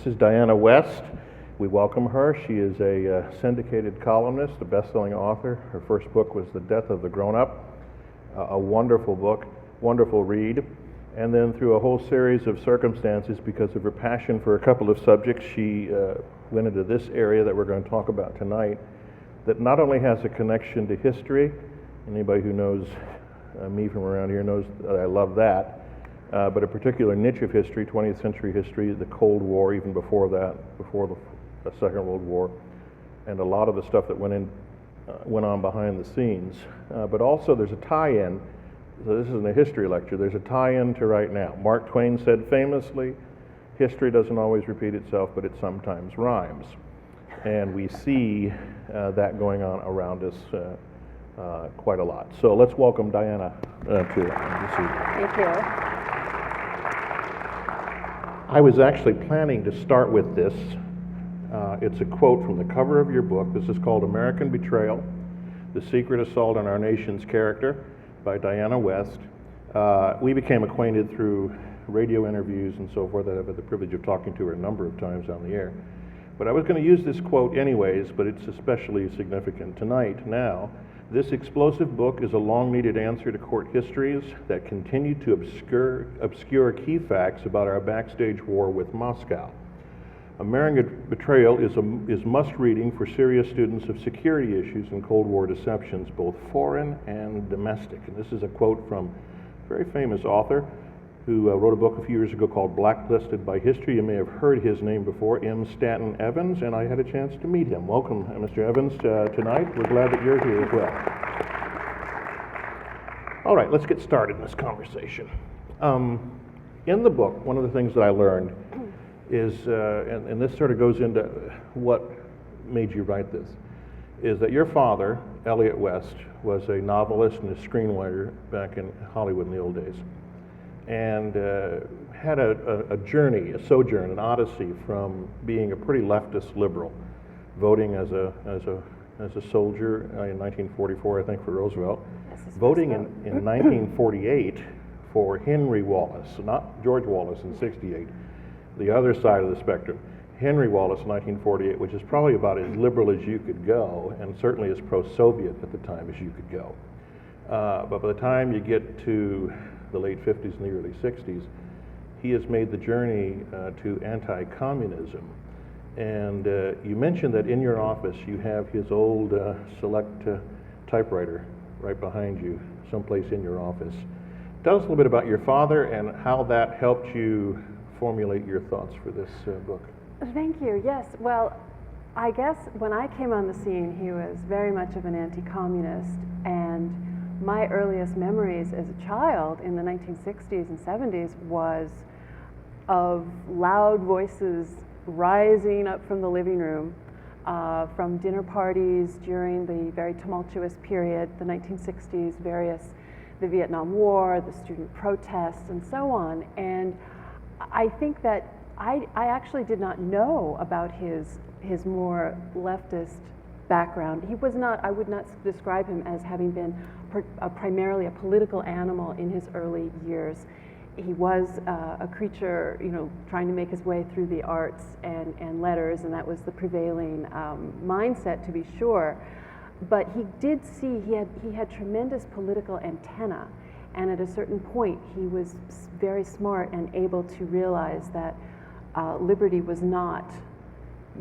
This is Diana West. We welcome her. She is a syndicated columnist, a best-selling author. Her first book was The Death of the Grown-Up, a wonderful book, wonderful read. And then through a whole series of circumstances, because of her passion for a couple of subjects, she went into this area that we're going to talk about tonight that not only has a connection to history, anybody who knows me from around here knows that I love that, but a particular niche of history, 20th century history, the Cold War, even before that, before the Second World War, and a lot of the stuff that went on behind the scenes. But also there's a tie-in, so this isn't a history lecture, there's a tie-in to right now. Mark Twain said famously, history doesn't always repeat itself, but it sometimes rhymes. And we see that going on around us quite a lot. So let's welcome Diana to this evening. Thank you. I was actually planning to start with this. It's a quote from the cover of your book. This is called American Betrayal, The Secret Assault on Our Nation's Character by Diana West. We became acquainted through radio interviews and so forth. I've had the privilege of talking to her a number of times on the air. But I was going to use this quote anyways, but it's especially significant tonight now. This explosive book is a long-needed answer to court histories that continue to obscure key facts about our backstage war with Moscow. American Betrayal is must-reading for serious students of security issues and Cold War deceptions, both foreign and domestic. And this is a quote from a very famous author who wrote a book a few years ago called Blacklisted by History. You may have heard his name before, M. Stanton Evans, and I had a chance to meet him. Welcome, Mr. Evans, tonight. We're glad that you're here as well. All right, let's get started in this conversation. In the book, one of the things that I learned is, and this sort of goes into what made you write this, is that your father, Elliot West, was a novelist and a screenwriter back in Hollywood in the old days, and had a journey, a sojourn, an odyssey from being a pretty leftist liberal, voting as a soldier in 1944, I think, for Roosevelt, voting in 1948 for Henry Wallace, not George Wallace in 68, the other side of the spectrum. Henry Wallace in 1948, which is probably about as liberal as you could go, and certainly as pro-Soviet at the time as you could go. But by the time you get to the late 50s and the early 60s, he has made the journey to anti-communism. And you mentioned that in your office you have his old select typewriter right behind you, someplace in your office. Tell us a little bit about your father and how that helped you formulate your thoughts for this book. Thank you. Yes. Well, I guess when I came on the scene, he was very much of an anti-communist, and my earliest memories as a child in the 1960s and 70s was of loud voices rising up from the living room, from dinner parties during the very tumultuous period, the 1960s, the Vietnam War, the student protests, and so on. And I think that I actually did not know about his more leftist background. He was not, I would not describe him as having been primarily a political animal in his early years. He was a creature, trying to make his way through the arts and letters, and that was the prevailing mindset, to be sure. But he did see, he had tremendous political antenna, and at a certain point he was very smart and able to realize that liberty was not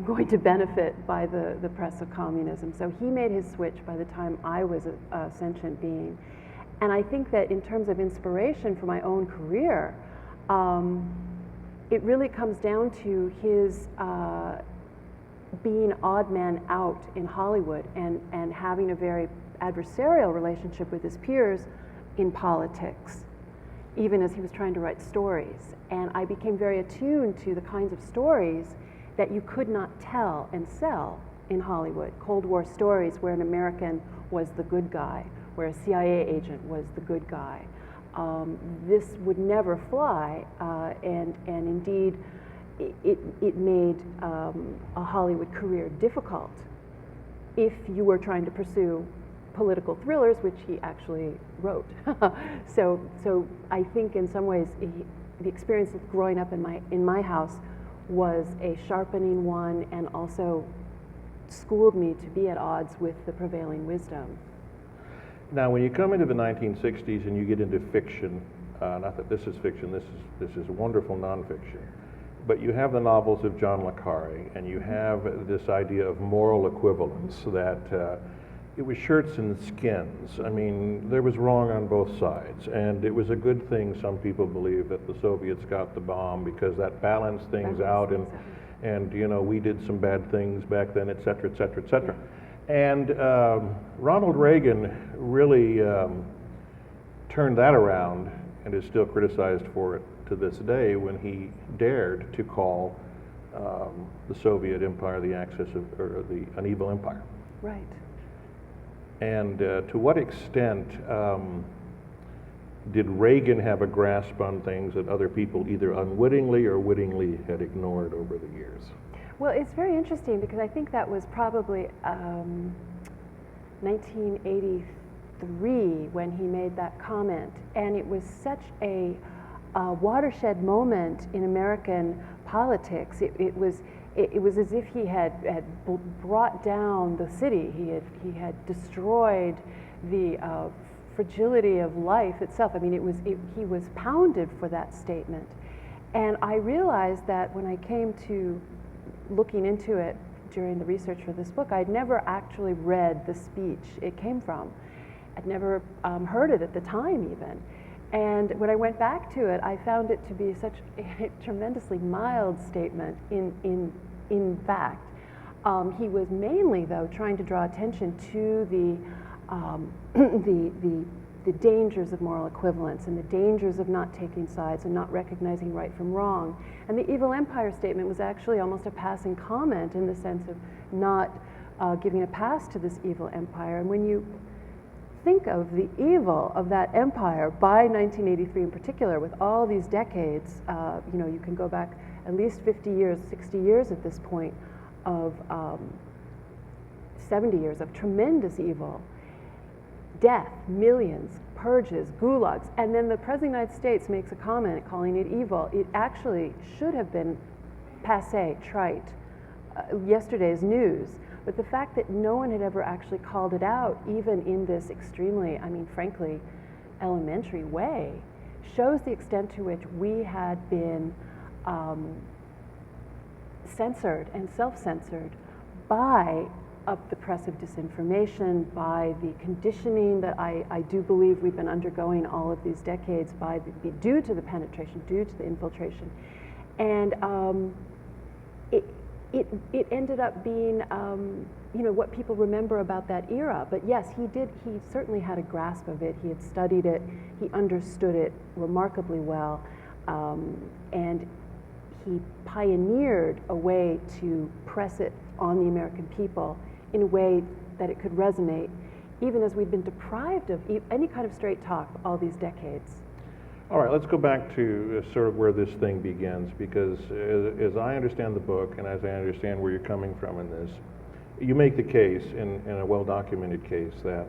going to benefit by the press of communism. So he made his switch by the time I was a sentient being. And I think that in terms of inspiration for my own career, it really comes down to his being odd man out in Hollywood and having a very adversarial relationship with his peers in politics, even as he was trying to write stories. And I became very attuned to the kinds of stories that you could not tell and sell in Hollywood. Cold War stories where an American was the good guy, where a CIA agent was the good guy. This would never fly, and indeed it made a Hollywood career difficult if you were trying to pursue political thrillers, which he actually wrote. So I think in some ways the experience of growing up in my house was a sharpening one and also schooled me to be at odds with the prevailing wisdom. Now, when you come into the 1960s and you get into fiction, not that this is fiction, this is wonderful nonfiction, but you have the novels of John le Carre, and you have this idea of moral equivalence, that it was shirts and skins. I mean, there was wrong on both sides, and it was a good thing, some people believe, that the Soviets got the bomb because that balanced things out, and you know, we did some bad things back then, et cetera, et cetera, et cetera. And Ronald Reagan really turned that around and is still criticized for it to this day, when he dared to call the Soviet Empire the axis of, or an evil empire. Right. And to what extent did Reagan have a grasp on things that other people either unwittingly or wittingly had ignored over the years? Well, it's very interesting because I think that was probably 1983 when he made that comment, and it was such a watershed moment in American politics. It was as if he had brought down the city. He had destroyed the fragility of life itself. I mean, he was pounded for that statement. And I realized that when I came to looking into it during the research for this book, I'd never actually read the speech it came from. I'd never heard it at the time even. And when I went back to it, I found it to be such a tremendously mild statement in fact. He was mainly, though, trying to draw attention to the dangers of moral equivalence and the dangers of not taking sides and not recognizing right from wrong. And the evil empire statement was actually almost a passing comment in the sense of not giving a pass to this evil empire. And when you think of the evil of that empire by 1983 in particular, with all these decades, you know, you can go back at least 50 years, 60 years at this point of 70 years of tremendous evil, death, millions, purges, gulags, and then the President of the United States makes a comment calling it evil. It actually should have been passé, trite, yesterday's news. But the fact that no one had ever actually called it out, even in this extremely, I mean, frankly, elementary way, shows the extent to which we had been censored and self-censored by the press of disinformation, by the conditioning that I do believe we've been undergoing all of these decades, due to the penetration, due to the infiltration. And it ended up being, you know, what people remember about that era. But yes, he certainly had a grasp of it. He had studied it. He understood it remarkably well. And he pioneered a way to press it on the American people in a way that it could resonate, even as we've been deprived of any kind of straight talk all these decades. All right, let's go back to sort of where this thing begins, because as I understand the book and as I understand where you're coming from in this, you make the case, in a well-documented case, that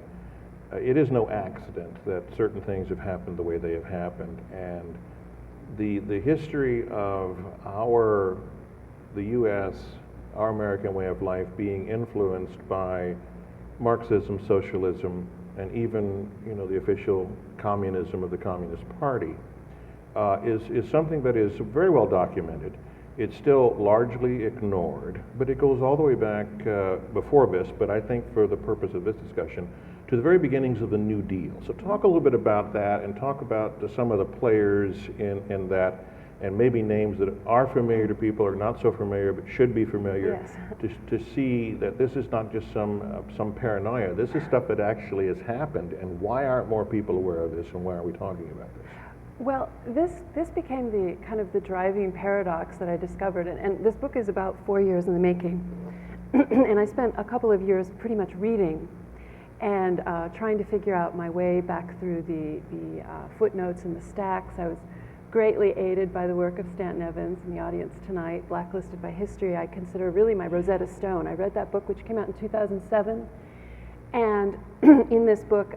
it is no accident that certain things have happened the way they have happened, and the history of the U.S., our American way of life being influenced by Marxism, socialism, and even, you know, the official communism of the Communist Party is something that is very well documented. It's still largely ignored, but it goes all the way back before this, but I think for the purpose of this discussion, to the very beginnings of the New Deal. So talk a little bit about that, and talk about some of the players in that, and maybe names that are familiar to people or not so familiar but should be familiar. Yes. to see that this is not just some paranoia. This is stuff that actually has happened, and why aren't more people aware of this, and why aren't we talking about this? Well, this became the kind of the driving paradox that I discovered, and this book is about 4 years in the making. And I spent a couple of years pretty much reading and trying to figure out my way back through the footnotes and the stacks. I was greatly aided by the work of Stanton Evans in the audience tonight, Blacklisted by History. I consider really my Rosetta Stone. I read that book, which came out in 2007, and in this book,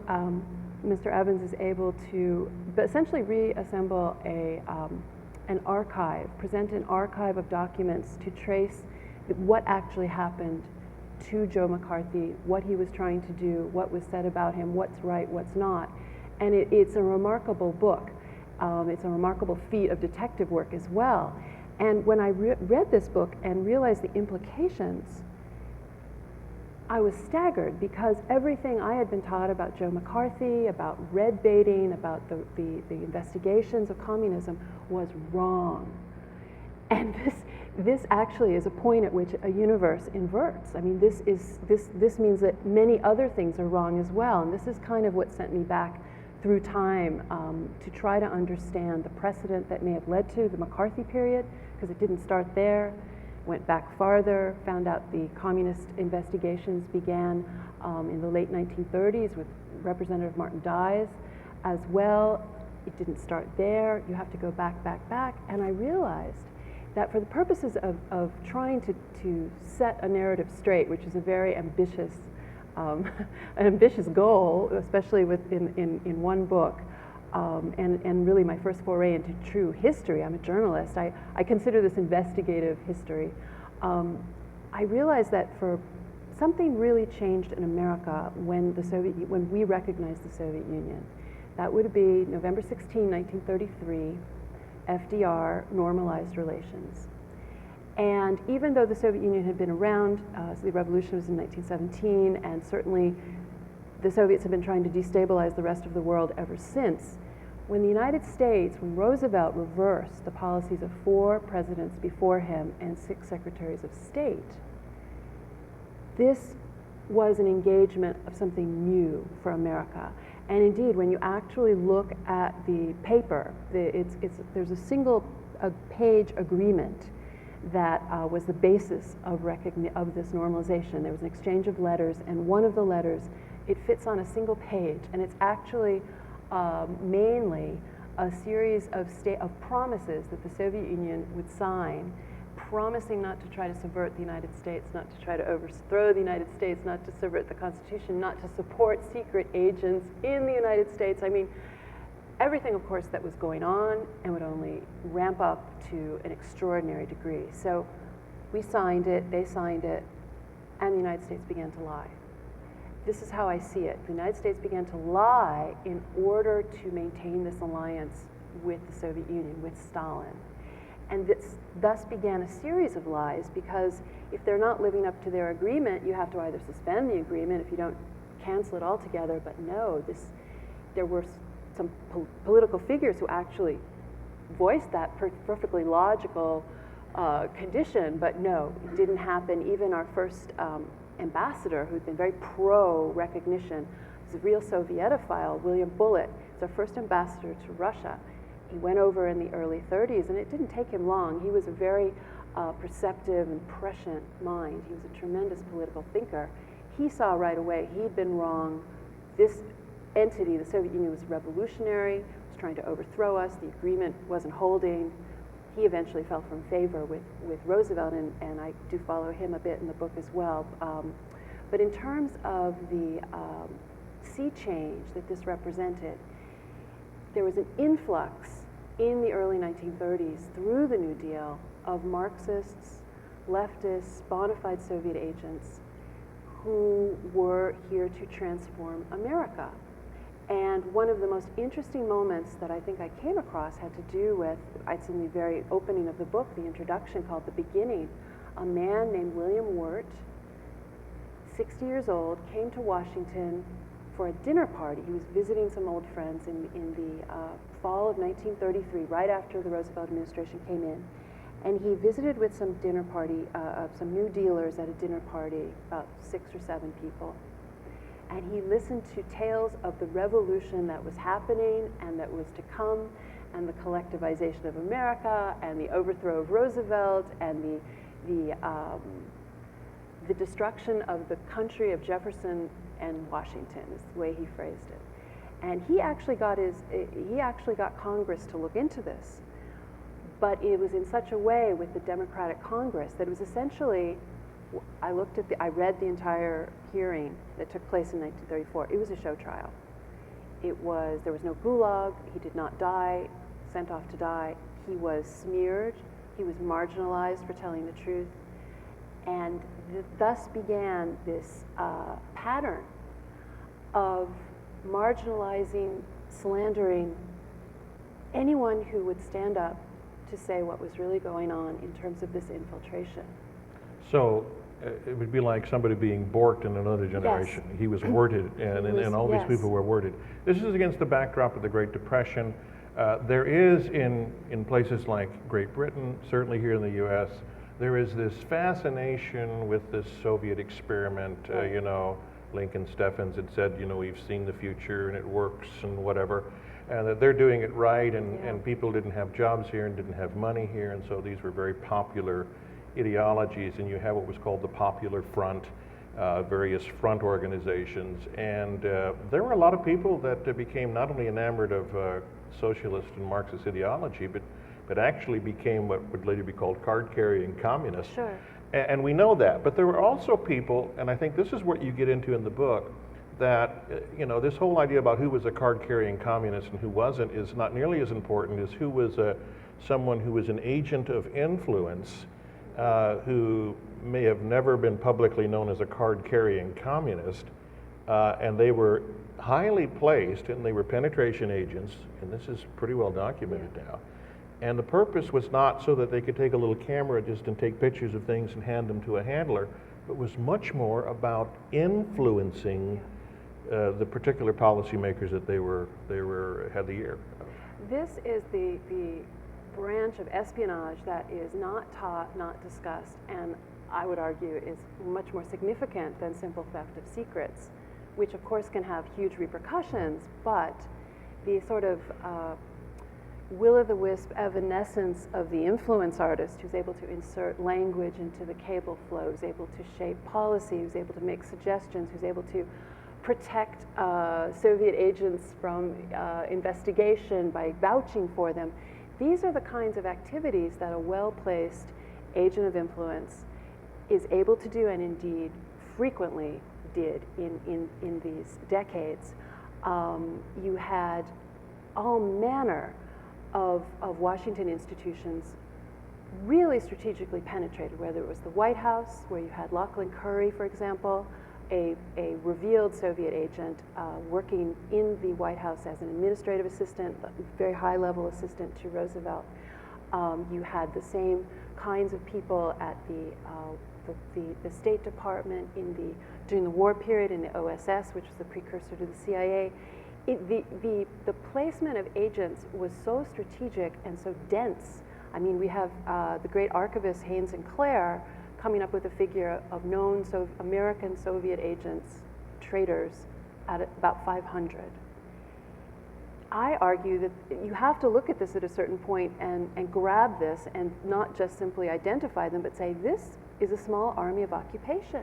Mr. Evans is able to essentially reassemble an archive, present an archive of documents to trace what actually happened to Joe McCarthy, what he was trying to do, what was said about him, what's right, what's not. And it's a remarkable book. It's a remarkable feat of detective work as well. And when I read this book and realized the implications, I was staggered, because everything I had been taught about Joe McCarthy, about red baiting, about the investigations of communism was wrong. And this actually is a point at which a universe inverts. I mean, this means that many other things are wrong as well. And this is kind of what sent me back through time to try to understand the precedent that may have led to the McCarthy period, because it didn't start there. Went back farther, found out the communist investigations began in the late 1930s with Representative Martin Dies as well. It didn't start there. You have to go back, and I realized that for the purposes of trying to set a narrative straight, which is a very ambitious an ambitious goal, especially in one book, and really my first foray into true history. I'm a journalist. I consider this investigative history. I realized that something really changed in America when we recognized the Soviet Union. That would be November 16, 1933. FDR normalized relations. And even though the Soviet Union had been around, so the revolution was in 1917, and certainly the Soviets have been trying to destabilize the rest of the world ever since, when the United States, when Roosevelt reversed the policies of 4 presidents before him and 6 secretaries of state, this was an engagement of something new for America. And indeed, when you actually look at the paper, there's a single page agreement that was the basis of this normalization. There was an exchange of letters, and one of the letters, it fits on a single page, and it's actually mainly a series of promises that the Soviet Union would sign, promising not to try to subvert the United States, not to try to overthrow the United States, not to subvert the Constitution, not to support secret agents in the United States. I mean, everything, of course, that was going on and would only ramp up to an extraordinary degree. So we signed it, they signed it, and the United States began to lie. This is how I see it. The United States began to lie in order to maintain this alliance with the Soviet Union, with Stalin. And this thus began a series of lies, because if they're not living up to their agreement, you have to either suspend the agreement, if you don't cancel it altogether. But no, there were some political figures who actually voiced that perfectly logical condition, but no, it didn't happen. Even our first ambassador, who'd been very pro-recognition, was a real Sovietophile, William Bullitt. He's our first ambassador to Russia. He went over in the early 30s, and it didn't take him long. He was a very perceptive and prescient mind. He was a tremendous political thinker. He saw right away he'd been wrong. This entity, the Soviet Union, was revolutionary, was trying to overthrow us. The agreement wasn't holding. He eventually fell from favor with Roosevelt, and I do follow him a bit in the book as well. But in terms of the sea change that this represented, there was an influx in the early 1930s through the New Deal of Marxists, leftists, bona fide Soviet agents who were here to transform America. And one of the most interesting moments that I think I came across had to do with, it's in the very opening of the book, the introduction called The Beginning. A man named William Wirt, 60 years old, came to Washington for a dinner party. He was visiting some old friends in the fall of 1933, right after the Roosevelt administration came in. And he visited with some dinner party, some New Dealers at a dinner party, about 6 or 7 people. And he listened to tales of the revolution that was happening and that was to come, and the collectivization of America, and the overthrow of Roosevelt, and the destruction of the country of Jefferson and Washington, is the way he phrased it. And he actually got Congress to look into this, but it was in such a way with the Democratic Congress that it was essentially, I read the entire hearing that took place in 1934. It was a show trial. There was no gulag. He did not die, sent off to die. he was smeared, he was marginalized for telling the truth, and thus began this pattern of marginalizing, slandering anyone who would stand up to say what was really going on in terms of this infiltration. So it would be like somebody being borked in another generation. Yes. He was worded, and all these yes. people were worded. This is against the backdrop of the Great Depression. There is in places like Great Britain, certainly here in the U.S., there is this fascination with this Soviet experiment. You know, Lincoln Steffens had said, you know, we've seen the future and it works and whatever, and that they're doing it right, and people didn't have jobs here and didn't have money here, and so these were very popular ideologies, and you have what was called the Popular Front, various front organizations, and there were a lot of people that became not only enamored of socialist and Marxist ideology, but actually became what would later be called card-carrying communists. Sure. And we know that, but there were also people, and I think this is what you get into in the book, that you know, this whole idea about who was a card-carrying communist and who wasn't is not nearly as important as who was someone who was an agent of influence, who may have never been publicly known as a card-carrying communist, and they were highly placed, and they were penetration agents, and this is pretty well documented now. And the purpose was not so that they could take a little camera just and take pictures of things and hand them to a handler, but was much more about influencing the particular policymakers that they had the ear of. This is the branch of espionage that is not taught, not discussed, and I would argue is much more significant than simple theft of secrets, which of course can have huge repercussions, but the sort of will-o'-the-wisp evanescence of the influence artist who's able to insert language into the cable flow, who's able to shape policy, who's able to make suggestions, who's able to protect Soviet agents from investigation by vouching for them. These are the kinds of activities that a well-placed agent of influence is able to do, and indeed frequently did in these decades. You had all manner of Washington institutions really strategically penetrated, whether it was the White House, where you had Lachlan Curry, for example, a revealed Soviet agent working in the White House as an administrative assistant, a very high-level assistant to Roosevelt. You had the same kinds of people at the State Department during the war period in the OSS, which was the precursor to the CIA. The placement of agents was so strategic and so dense. I mean, we have the great archivist Haynes and Clare coming up with a figure of known American Soviet agents, traitors, at about 500. I argue that you have to look at this at a certain point and grab this and not just simply identify them, but say this is a small army of occupation.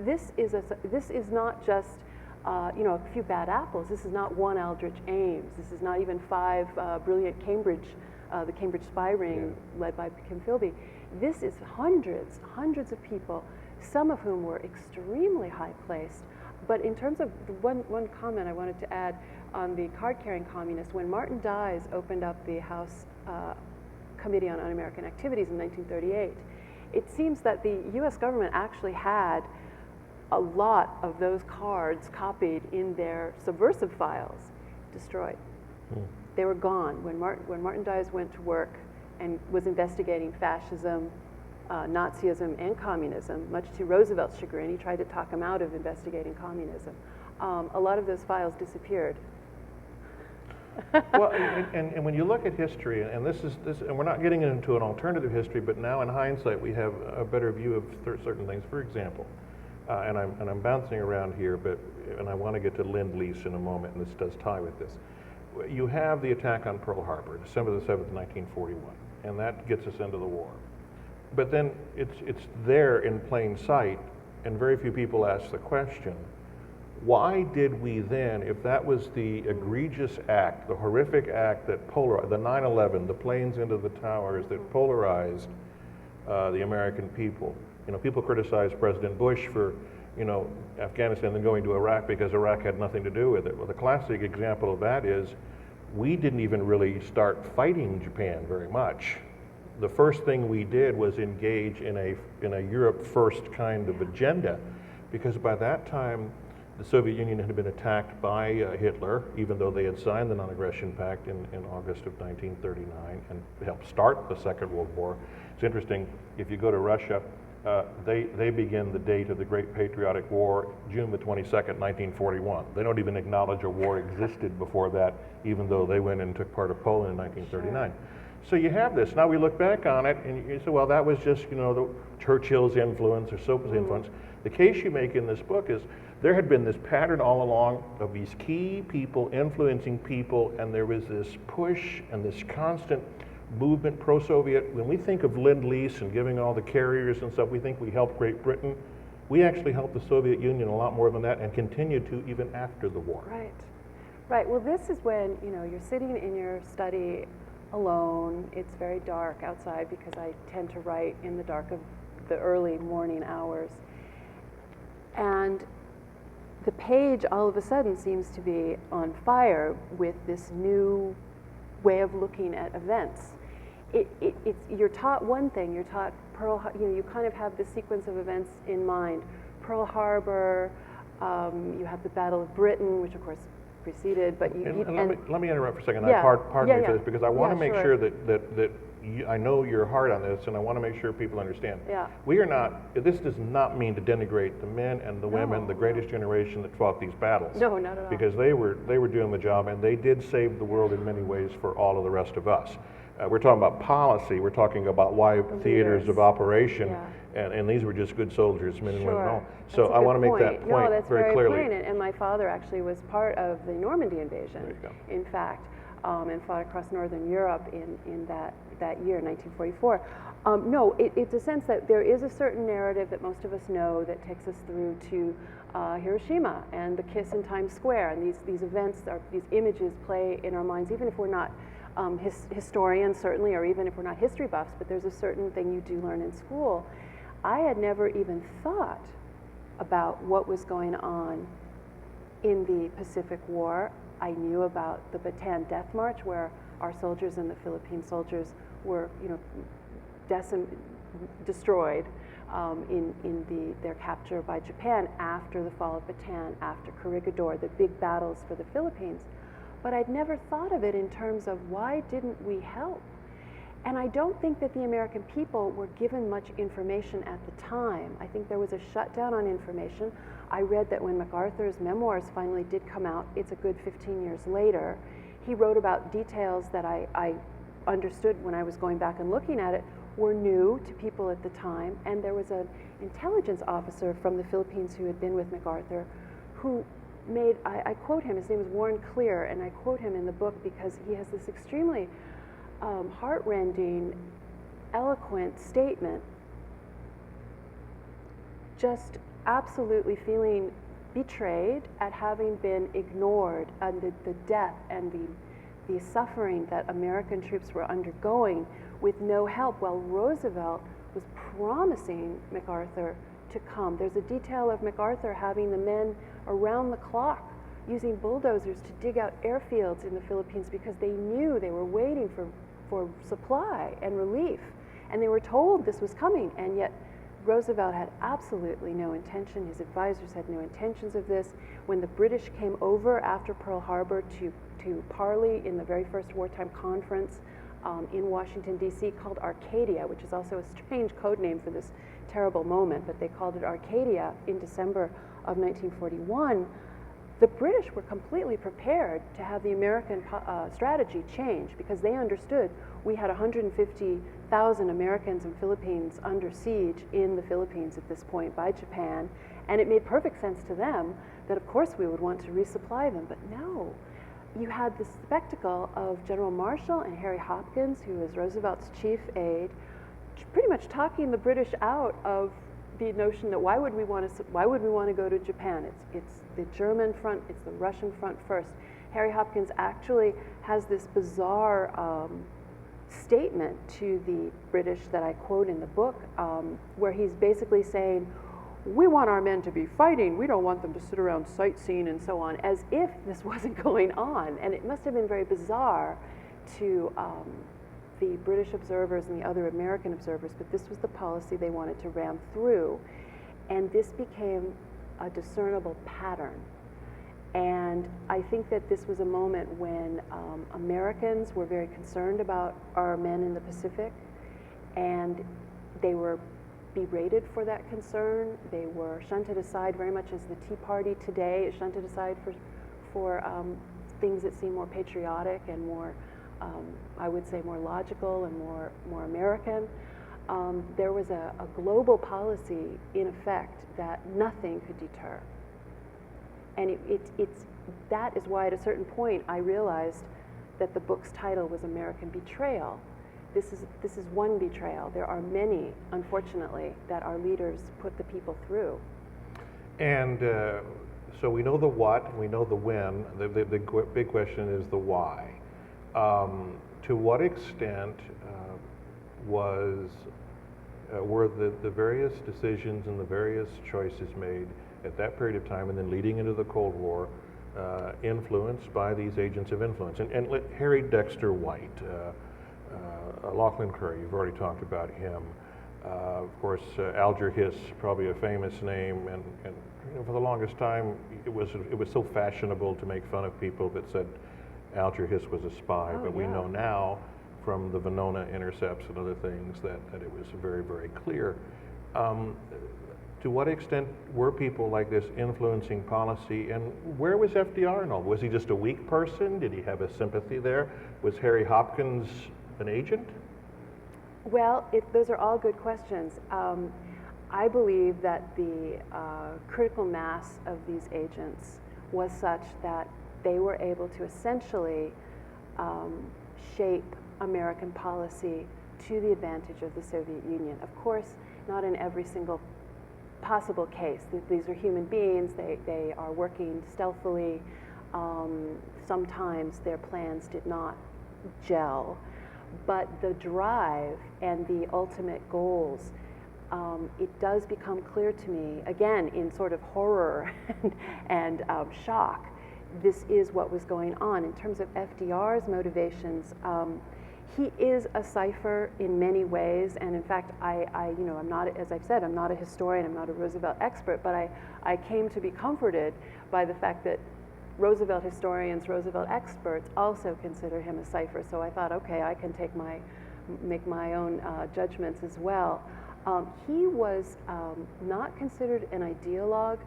This is not just a few bad apples. This is not one Aldrich Ames. This is not even 5 brilliant the Cambridge spy ring led by Kim Philby. This is hundreds of people, some of whom were extremely high placed. But in terms of one comment I wanted to add on the card-carrying communists, when Martin Dies opened up the House Committee on Un-American Activities in 1938, it seems that the U.S. government actually had a lot of those cards copied in their subversive files, destroyed. They were gone. When Martin Dies went to work and was investigating fascism, Nazism, and communism, much to Roosevelt's chagrin, he tried to talk him out of investigating communism. A lot of those files disappeared. Well, and when you look at history, and this, and we're not getting into an alternative history, but now in hindsight we have a better view of certain things. For example, and I'm bouncing around here, and I want to get to Lend-Lease in a moment, and this does tie with this. You have the attack on Pearl Harbor, December the 7th, 1941, and that gets us into the war. But then it's there in plain sight, and very few people ask the question, why did we then, if that was the egregious act, the horrific act that polarized, the 9/11, the planes into the towers that polarized the American people? You know, people criticize President Bush for, Afghanistan and going to Iraq because Iraq had nothing to do with it. Well, the classic example of that is we didn't even really start fighting Japan very much. The first thing we did was engage in a Europe first kind of agenda, because by that time the Soviet Union had been attacked by Hitler, even though they had signed the Non-Aggression Pact in August of 1939 and helped start the Second World War. It's interesting, if you go to Russia, they begin the date of the Great Patriotic War June the 22nd, 1941. They don't even acknowledge a war existed before that, even though they went and took part of Poland in 1939. Sure. So you have this. Now we look back on it and you say, well, that was just, the Churchill's influence or Soap's influence. The case you make in this book is there had been this pattern all along of these key people influencing people, and there was this push and this constant movement pro-Soviet. When we think of Lend-Lease and giving all the carriers and stuff, we think we helped Great Britain. We actually helped the Soviet Union a lot more than that and continued to even after the war. Right. Right. Well, this is when, you're sitting in your study alone. It's very dark outside because I tend to write in the dark of the early morning hours. And the page all of a sudden seems to be on fire with this new way of looking at events. You're taught one thing, you're taught you kind of have this sequence of events in mind. Pearl Harbor, you have the Battle of Britain, which of course preceded, but let me interrupt for a second. Yeah, Pardon me for this, because I want to make sure that I know you're hard on this, and I want to make sure people understand. Yeah. We are not, this does not mean to denigrate the men and the women, the greatest generation that fought these battles. No, not at all. Because they were doing the job, and they did save the world in many ways for all of the rest of us. We're talking about policy, we're talking about wide theaters of operation, and these were just good soldiers, men and women and all. So I want to make that point very clearly. Poignant. And my father actually was part of the Normandy invasion, in fact, and fought across Northern Europe in that year, 1944. No, it's a sense that there is a certain narrative that most of us know that takes us through to Hiroshima and the kiss in Times Square, and these events, these images play in our minds, even if we're not historians certainly, or even if we're not history buffs, but there's a certain thing you do learn in school. I had never even thought about what was going on in the Pacific War. I knew about the Bataan Death March, where our soldiers and the Philippine soldiers were, destroyed in their capture by Japan after the fall of Bataan, after Corregidor, the big battles for the Philippines. But I'd never thought of it in terms of why didn't we help? And I don't think that the American people were given much information at the time. I think there was a shutdown on information. I read that when MacArthur's memoirs finally did come out, it's a good 15 years later, he wrote about details that I understood when I was going back and looking at it were new to people at the time. And there was an intelligence officer from the Philippines who had been with MacArthur who made, I quote him, his name is Warren Clear, and I quote him in the book because he has this extremely heart-rending, eloquent statement, just absolutely feeling betrayed at having been ignored, and the death and the suffering that American troops were undergoing with no help, while Roosevelt was promising MacArthur to come. There's a detail of MacArthur having the men around the clock using bulldozers to dig out airfields in the Philippines because they knew they were waiting for supply and relief, and they were told this was coming, and yet Roosevelt had absolutely no intention, his advisors had no intentions of this. When the British came over after Pearl Harbor to parley in the very first wartime conference in Washington, D.C., called Arcadia, which is also a strange code name for this terrible moment, but they called it Arcadia in December of 1941, the British were completely prepared to have the American strategy change because they understood we had 150,000 Americans and Philippines under siege in the Philippines at this point by Japan, and it made perfect sense to them that of course we would want to resupply them, but no. You had the spectacle of General Marshall and Harry Hopkins, who was Roosevelt's chief aide, pretty much talking the British out of the notion that why would we want to go to Japan? It's the German front, it's the Russian front first. Harry Hopkins actually has this bizarre statement to the British that I quote in the book, where he's basically saying, we want our men to be fighting, we don't want them to sit around sightseeing and so on, as if this wasn't going on. And it must have been very bizarre to the British observers and the other American observers, but this was the policy they wanted to ram through. And this became a discernible pattern. And I think that this was a moment when Americans were very concerned about our men in the Pacific, and they were berated for that concern. They were shunted aside very much as the Tea Party today is shunted aside for things that seem more patriotic and more, I would say, more logical and more American. There was a global policy in effect that nothing could deter. And that is why at a certain point I realized that the book's title was American Betrayal. This is one betrayal. There are many, unfortunately, that our leaders put the people through. And so we know the what, and we know the when. The big question is the why. To what extent were the various decisions and the various choices made at that period of time and then leading into the Cold War influenced by these agents of influence? And Harry Dexter White, Lachlan Curry, you've already talked about him. Of course, Alger Hiss, probably a famous name, and for the longest time it was so fashionable to make fun of people that said Alger Hiss was a spy. Oh, but we yeah. know now from the Venona intercepts and other things that it was very, very clear. To what extent were people like this influencing policy, and where was FDR and all? Was he just a weak person? Did he have a sympathy there? Was Harry Hopkins an agent? Well, those are all good questions. I believe that the critical mass of these agents was such that they were able to essentially shape American policy to the advantage of the Soviet Union. Of course, not in every single possible case. These are human beings. They are working stealthily. Sometimes their plans did not gel. But the drive and the ultimate goals, it does become clear to me, again, in sort of horror and shock, this is what was going on. In terms of FDR's motivations, he is a cipher in many ways, and in fact, I'm not, as I've said, I'm not a historian, I'm not a Roosevelt expert, but I came to be comforted by the fact that Roosevelt historians, Roosevelt experts also consider him a cipher. So I thought, okay, I can make my own judgments as well. He was not considered an ideologue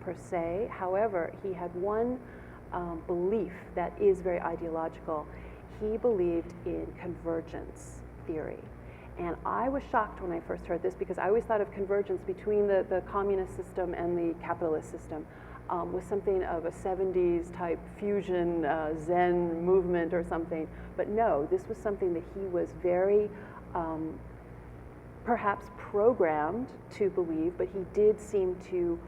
per se. However, he had one belief that is very ideological. He believed in convergence theory. And I was shocked when I first heard this, because I always thought of convergence between the communist system and the capitalist system. Was something of a 70s type fusion Zen movement or something. But no, this was something that he was very perhaps programmed to believe, but he did seem to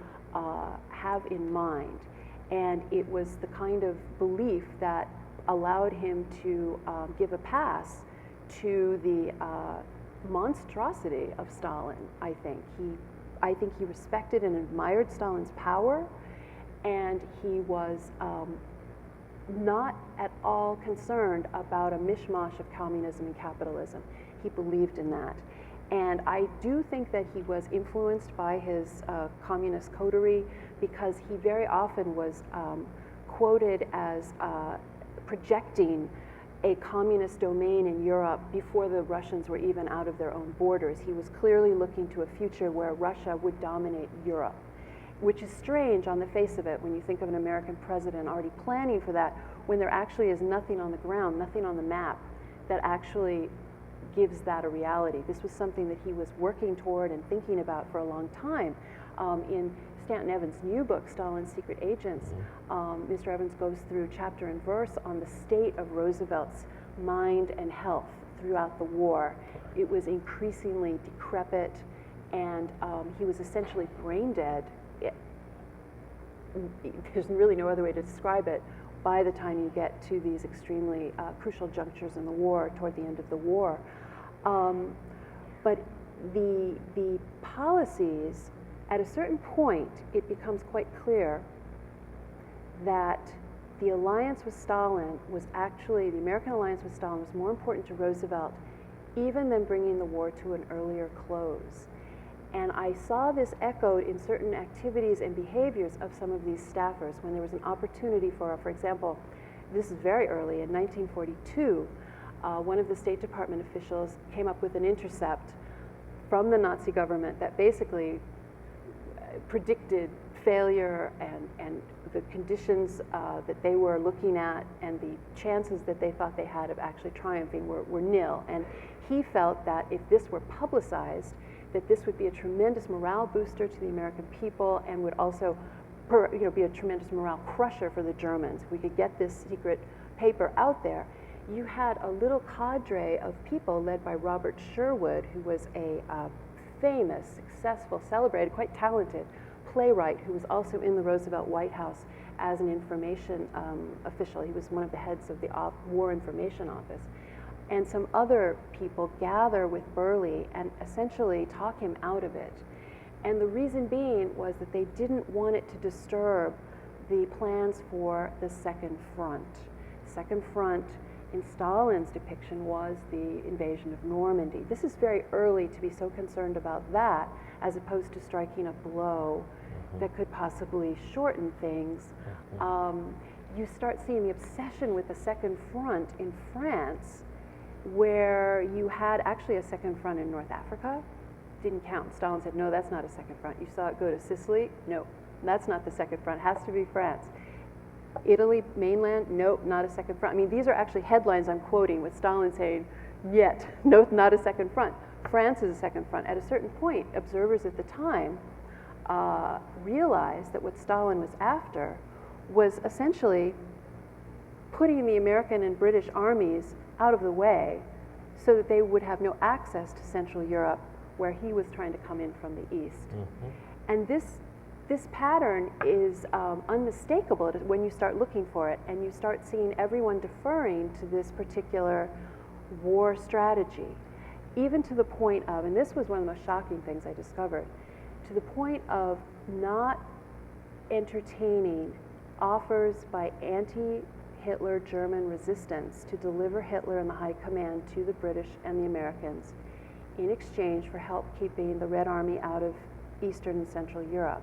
have in mind. And it was the kind of belief that allowed him to give a pass to the monstrosity of Stalin, I think. I think he respected and admired Stalin's power, and he was not at all concerned about a mishmash of communism and capitalism. He believed in that. And I do think that he was influenced by his communist coterie, because he very often was quoted as projecting a communist domain in Europe before the Russians were even out of their own borders. He was clearly looking to a future where Russia would dominate Europe, which is strange on the face of it when you think of an American president already planning for that, when there actually is nothing on the ground, nothing on the map that actually gives that a reality. This was something that he was working toward and thinking about for a long time. In Stanton Evans' new book, Stalin's Secret Agents, Mr. Evans goes through chapter and verse on the state of Roosevelt's mind and health throughout the war. It was increasingly decrepit, and he was essentially brain dead. There's really no other way to describe it by the time you get to these extremely crucial junctures in the war, toward the end of the war. But the policies At a certain point, it becomes quite clear that the alliance with Stalin was actually, the American alliance with Stalin was more important to Roosevelt even than bringing the war to an earlier close. And I saw this echoed in certain activities and behaviors of some of these staffers when there was an opportunity for example, this is very early, in 1942, one of the State Department officials came up with an intercept from the Nazi government that basically predicted failure and the conditions that they were looking at and the chances that they thought they had of actually triumphing were nil. And he felt that if this were publicized, that this would be a tremendous morale booster to the American people and would also be a tremendous morale crusher for the Germans. If we could get this secret paper out there, you had a little cadre of people led by Robert Sherwood, who was a famous, successful, celebrated, quite talented playwright who was also in the Roosevelt White House as an information official. He was one of the heads of the War Information Office. And some other people gather with Burley and essentially talk him out of it. And the reason being was that they didn't want it to disturb the plans for the Second Front. Second Front, in Stalin's depiction, was the invasion of Normandy. This is very early to be so concerned about that as opposed to striking a blow that could possibly shorten things. You start seeing the obsession with the Second Front in France, where you had actually a Second Front in North Africa. Didn't count. Stalin said, no, that's not a Second Front. You saw it go to Sicily? No, that's not the Second Front. It has to be France. Italy, mainland? Nope, not a Second Front. I mean, these are actually headlines I'm quoting with Stalin saying, yet, no, not a Second Front. France is a Second Front. At a certain point, observers at the time realized that what Stalin was after was essentially putting the American and British armies out of the way so that they would have no access to Central Europe, where he was trying to come in from the east. And this pattern is unmistakable when you start looking for it, and you start seeing everyone deferring to this particular war strategy, even to the point of, and this was one of the most shocking things I discovered, to the point of not entertaining offers by anti-Hitler German resistance to deliver Hitler and the High Command to the British and the Americans in exchange for help keeping the Red Army out of Eastern and Central Europe.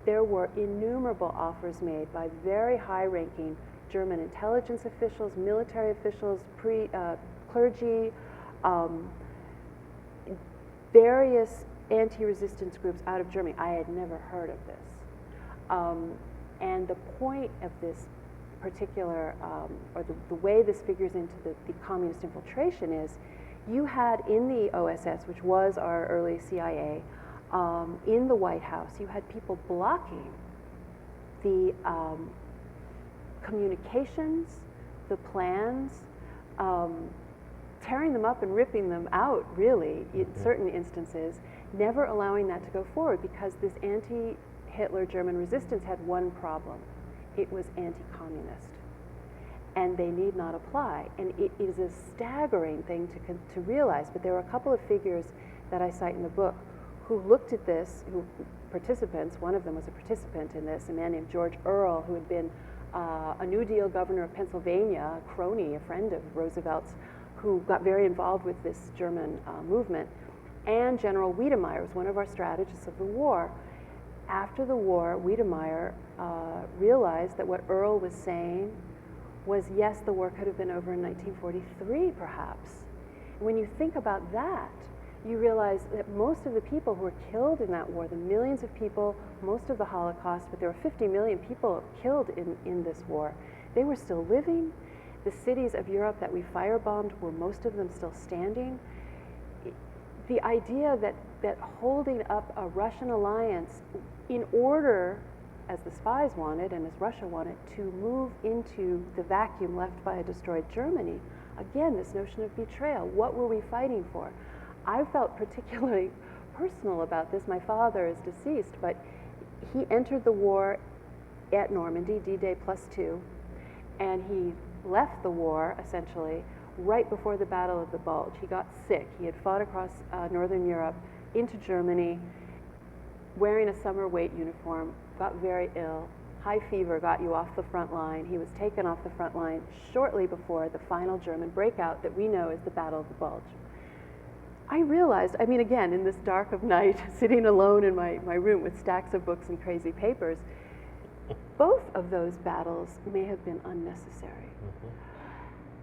There were innumerable offers made by very high-ranking German intelligence officials, military officials, clergy, various anti-resistance groups out of Germany. I had never heard of this. And the point of this particular, or the way this figures into the communist infiltration is, you had in the OSS, which was our early CIA, in the White House, you had people blocking the communications, the plans, tearing them up and ripping them out, really, in certain instances, never allowing that to go forward, because this anti-Hitler German resistance had one problem. It was anti-communist. And they need not apply. And it is a staggering thing to realize, but there were a couple of figures that I cite in the book who looked at this, participants, one of them was a participant in this, a man named George Earle, who had been a New Deal governor of Pennsylvania, a crony, a friend of Roosevelt's, who got very involved with this German movement, and General Wiedemeyer was one of our strategists of the war. After the war, Wiedemeyer realized that what Earle was saying was, yes, the war could have been over in 1943, perhaps. When you think about that, you realize that most of the people who were killed in that war, the millions of people, most of the Holocaust, but there were 50 million people killed in this war, they were still living. The cities of Europe that we firebombed were most of them still standing. The idea that holding up a Russian alliance in order, as the spies wanted and as Russia wanted, to move into the vacuum left by a destroyed Germany, again, this notion of betrayal. What were we fighting for? I felt particularly personal about this. My father is deceased, but he entered the war at Normandy, D-Day +2, and he left the war, essentially, right before the Battle of the Bulge. He got sick. He had fought across Northern Europe into Germany, wearing a summer weight uniform, got very ill. High fever got you off the front line. He was taken off the front line shortly before the final German breakout that we know is the Battle of the Bulge. I realized, I mean, again, in this dark of night, sitting alone in my room with stacks of books and crazy papers, both of those battles may have been unnecessary.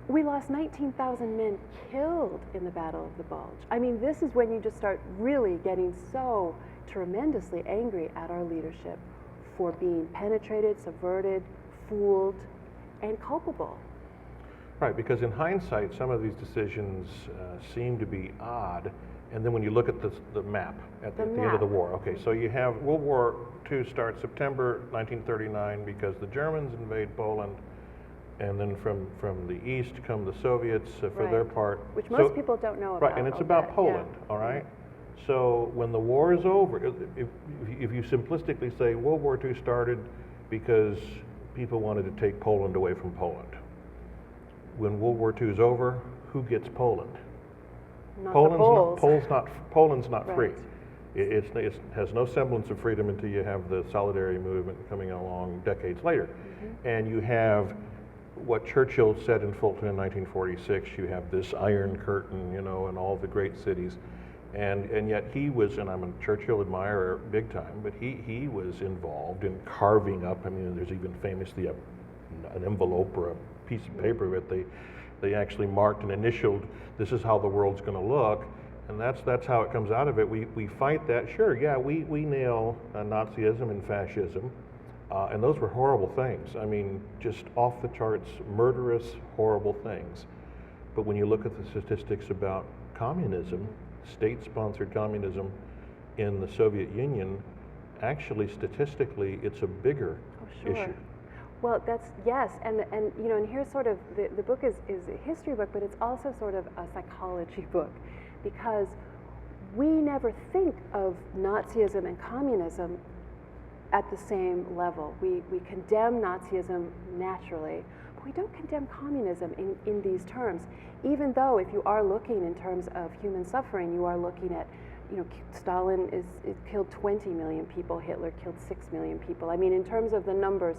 We lost 19,000 men killed in the Battle of the Bulge. I mean, this is when you just start really getting so tremendously angry at our leadership for being penetrated, subverted, fooled, and culpable. Right, because in hindsight, some of these decisions seem to be odd, and then when you look at the map at the end of the war, okay, so you have World War II starts September 1939 because the Germans invade Poland, and then from the east come the Soviets for their part. Which most people don't know about. Right, and it's about Poland, all right? So when the war is over, if you simplistically say World War II started because people wanted to take Poland away from Poland. When World War II is over, who gets Poland? Not the Poles. Poland's not Right. free. It has no semblance of freedom until you have the Solidarity movement coming along decades later. And you have what Churchill said in Fulton in 1946, you have this Iron Curtain, you know, in all the great cities. And yet he was, and I'm a Churchill admirer big time, but he was involved in carving up, I mean, there's even famously an envelope or a piece of paper that they actually marked and initialed, this is how the world's going to look, and that's how it comes out of it. We fight that, sure, yeah, we nail Nazism and fascism, and those were horrible things. I mean, just off the charts, murderous, horrible things. But when you look at the statistics about communism, state-sponsored communism in the Soviet Union, actually statistically it's a bigger issue. Well, yes, and you know, and here's sort of, the book is a history book, but it's also sort of a psychology book, because we never think of Nazism and communism at the same level. We condemn Nazism naturally, but we don't condemn communism in these terms, even though if you are looking in terms of human suffering, you are looking at, you know, Stalin killed 20 million people, Hitler killed 6 million people. I mean, in terms of the numbers,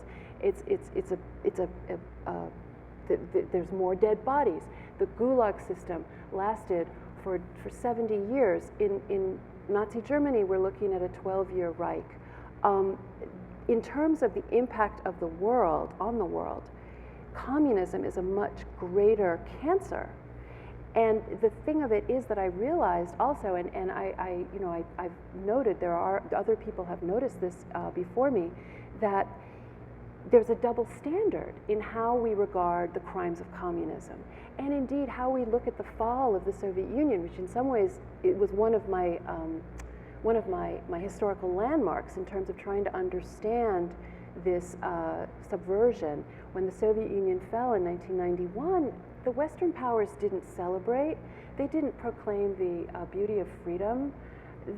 there's more dead bodies. The Gulag system lasted for 70 years. In Nazi Germany, we're looking at a 12-year Reich. In terms of the impact of the world, on the world, communism is a much greater cancer. And the thing of it is that I realized also, and I've noted, there are other people have noticed this before me, that there's a double standard in how we regard the crimes of communism, and indeed how we look at the fall of the Soviet Union, which in some ways it was one of my historical landmarks in terms of trying to understand this subversion. When the Soviet Union fell in 1991, the Western powers didn't celebrate. They didn't proclaim the beauty of freedom.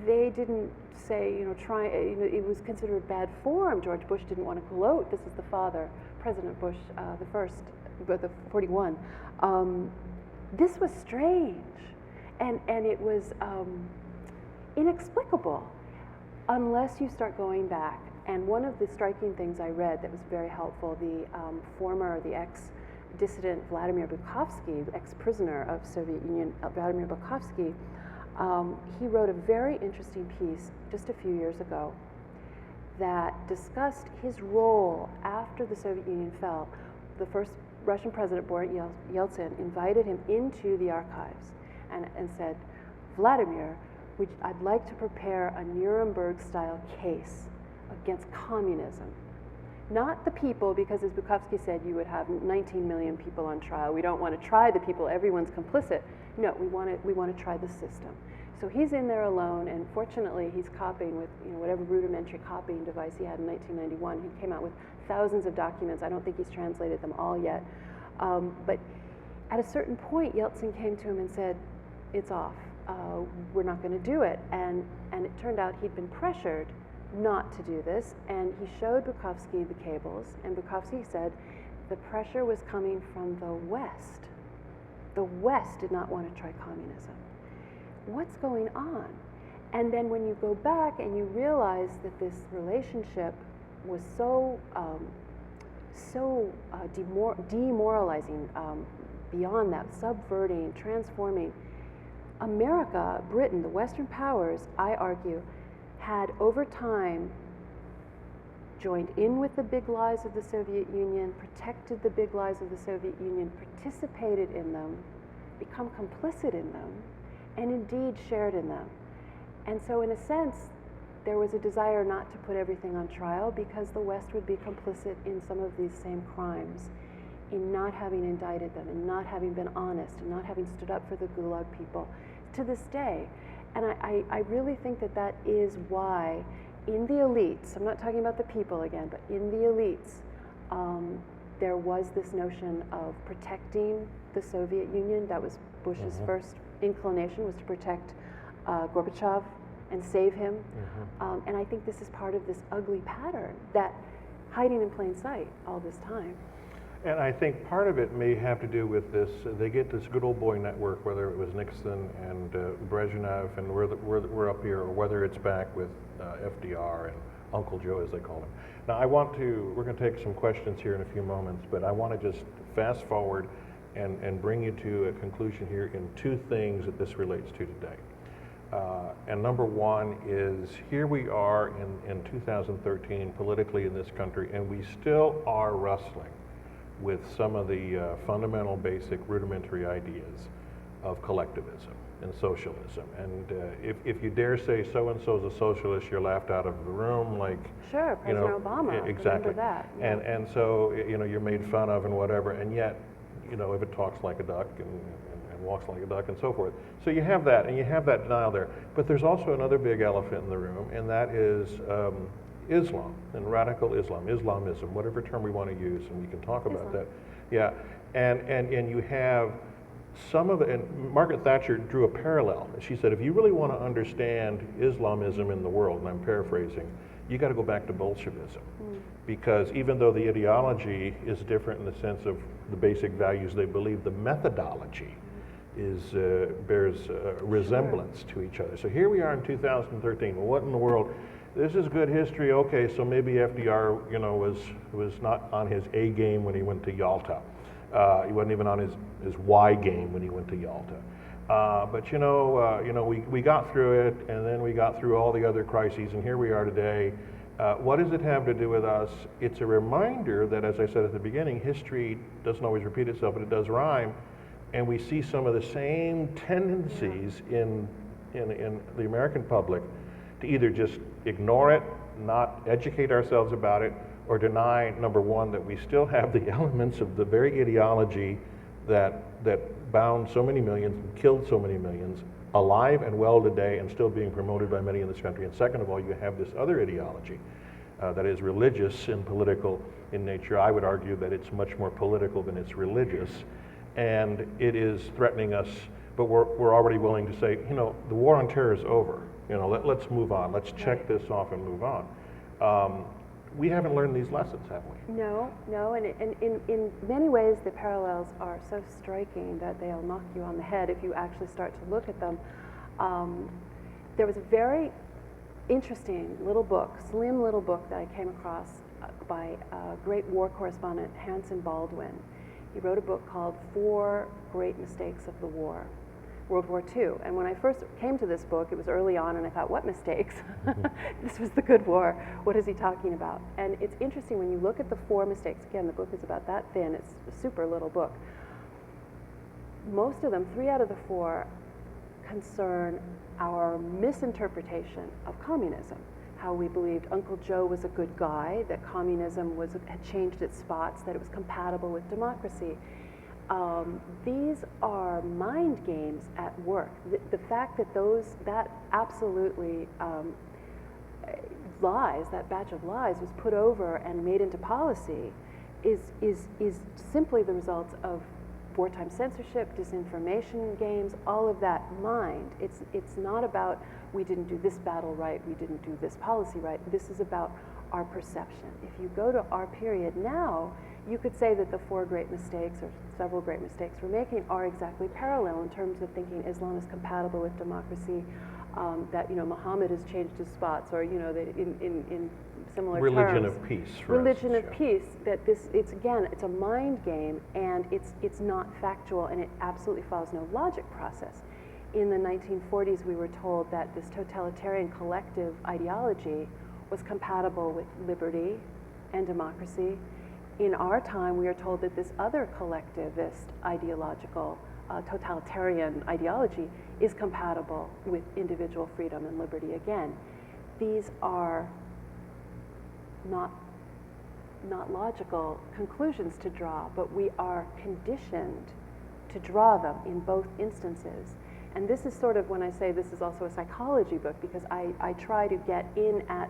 They didn't say, it was considered bad form. George Bush didn't want to gloat. This is the father, President Bush, the first, but the 41. This was strange, and it was inexplicable unless you start going back. And one of the striking things I read that was very helpful, the ex-dissident Vladimir Bukovsky, the ex-prisoner of Soviet Union, Vladimir Bukovsky, he wrote a very interesting piece just a few years ago that discussed his role after the Soviet Union fell. The first Russian president, Boris Yeltsin, invited him into the archives and said, Vladimir, I'd like to prepare a Nuremberg-style case against communism. Not the people, because as Bukovsky said, you would have 19 million people on trial. We don't want to try the people, everyone's complicit. No, we want to try the system. So he's in there alone, and fortunately he's copying with whatever rudimentary copying device he had in 1991. He came out with thousands of documents. I don't think he's translated them all yet. But at a certain point, Yeltsin came to him and said, it's off. We're not going to do it. And it turned out he'd been pressured not to do this, and he showed Bukovsky the cables, and Bukovsky said the pressure was coming from the West. The West did not want to try communism. What's going on? And then when you go back and you realize that this relationship was so demoralizing, beyond that, subverting, transforming, America, Britain, the Western powers, I argue, had over time joined in with the big lies of the Soviet Union, protected the big lies of the Soviet Union, participated in them, become complicit in them, and indeed shared in them. And so in a sense, there was a desire not to put everything on trial because the West would be complicit in some of these same crimes, in not having indicted them, and not having been honest, and not having stood up for the Gulag people to this day. And I really think that that is why in the elites, I'm not talking about the people again, but in the elites, there was this notion of protecting the Soviet Union. That was Bush's first inclination, was to protect Gorbachev and save him. And I think this is part of this ugly pattern that hiding in plain sight all this time. And I think part of it may have to do with this, they get this good old boy network, whether it was Nixon and Brezhnev, and we're up here, or whether it's back with FDR and Uncle Joe, as they call him. Now we're going to take some questions here in a few moments, but I want to just fast forward and bring you to a conclusion here in two things that this relates to today. And number one is, here we are in 2013 politically in this country, and we still are wrestling with some of the fundamental, basic, rudimentary ideas of collectivism and socialism. And if you dare say so-and-so's a socialist, you're laughed out of the room, like, sure, President Obama, exactly. Remember that. Yeah. And so, you're made fun of and whatever, and yet, if it talks like a duck and walks like a duck and so forth. So you have that, and you have that denial there. But there's also another big elephant in the room, and that is Islam and radical Islam, Islamism, whatever term we want to use, and we can talk about that. Yeah, and you have some of it, and Margaret Thatcher drew a parallel. She said, if you really want to understand Islamism in the world, and I'm paraphrasing, you got to go back to Bolshevism. Because even though the ideology is different in the sense of the basic values they believe, the methodology bears resemblance to each other. So here we are in 2013. Well, what in the world? This is good history. Okay, so maybe FDR, was not on his A game when he went to Yalta. He wasn't even on his Y game when he went to Yalta. But we got through it, and then we got through all the other crises, and here we are today. What does it have to do with us? It's a reminder that, as I said at the beginning, history doesn't always repeat itself, but it does rhyme. And we see some of the same tendencies in the American public to either just ignore it, not educate ourselves about it, or deny, number one, that we still have the elements of the very ideology that bound so many millions and killed so many millions alive and well today and still being promoted by many in this country. And second of all, you have this other ideology that is religious and political in nature. I would argue that it's much more political than it's religious. And it is threatening us, but we're already willing to say, the war on terror is over. Let's move on. Let's check this off and move on. We haven't learned these lessons, have we? No, and in many ways the parallels are so striking that they'll knock you on the head if you actually start to look at them. There was a very interesting little book, slim little book that I came across by a great war correspondent, Hanson Baldwin. He wrote a book called 4 Great Mistakes of the War, World War II. And when I first came to this book, it was early on, and I thought, what mistakes? This was the good war. What is he talking about? And it's interesting when you look at the 4 mistakes. Again, the book is about that thin. It's a super little book. Most of them, 3 out of the 4, concern our misinterpretation of communism. How we believed Uncle Joe was a good guy, that communism had changed its spots, that it was compatible with democracy. These are mind games at work. The fact that that absolutely lies, that batch of lies was put over and made into policy is simply the result of wartime censorship, disinformation games, all of that mind. It's not about we didn't do this battle right, we didn't do this policy right. This is about our perception. If you go to our period now, you could say that the 4 great mistakes, or several great mistakes we're making, are exactly parallel in terms of thinking Islam is compatible with democracy, that Muhammad has changed his spots, or that in similar Religion terms. of peace, for Religion instance, of yeah. peace. That it's a mind game, and it's not factual, and it absolutely follows no logic process. In the 1940s, we were told that this totalitarian collective ideology was compatible with liberty and democracy. In our time, we are told that this other collectivist ideological totalitarian ideology is compatible with individual freedom and liberty again. These are not logical conclusions to draw, but we are conditioned to draw them in both instances. And this is sort of, when I say this is also a psychology book, because I try to get in at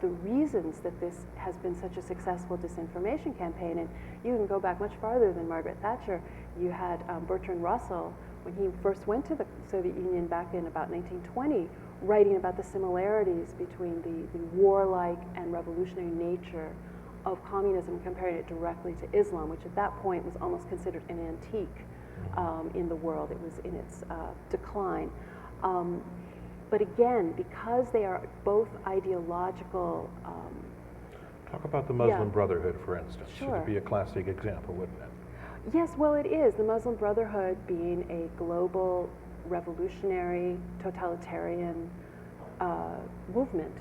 the reasons that this has been such a successful disinformation campaign. And you can go back much farther than Margaret Thatcher. You had Bertrand Russell, when he first went to the Soviet Union back in about 1920, writing about the similarities between the warlike and revolutionary nature of communism, comparing it directly to Islam, which at that point was almost considered an antique in the world. It was in its decline. But again, because they are both ideological. Talk about the Muslim Yeah. Brotherhood, for instance. Sure. It'd be a classic example, wouldn't it? Yes, well, it is. The Muslim Brotherhood, being a global, revolutionary, totalitarian movement,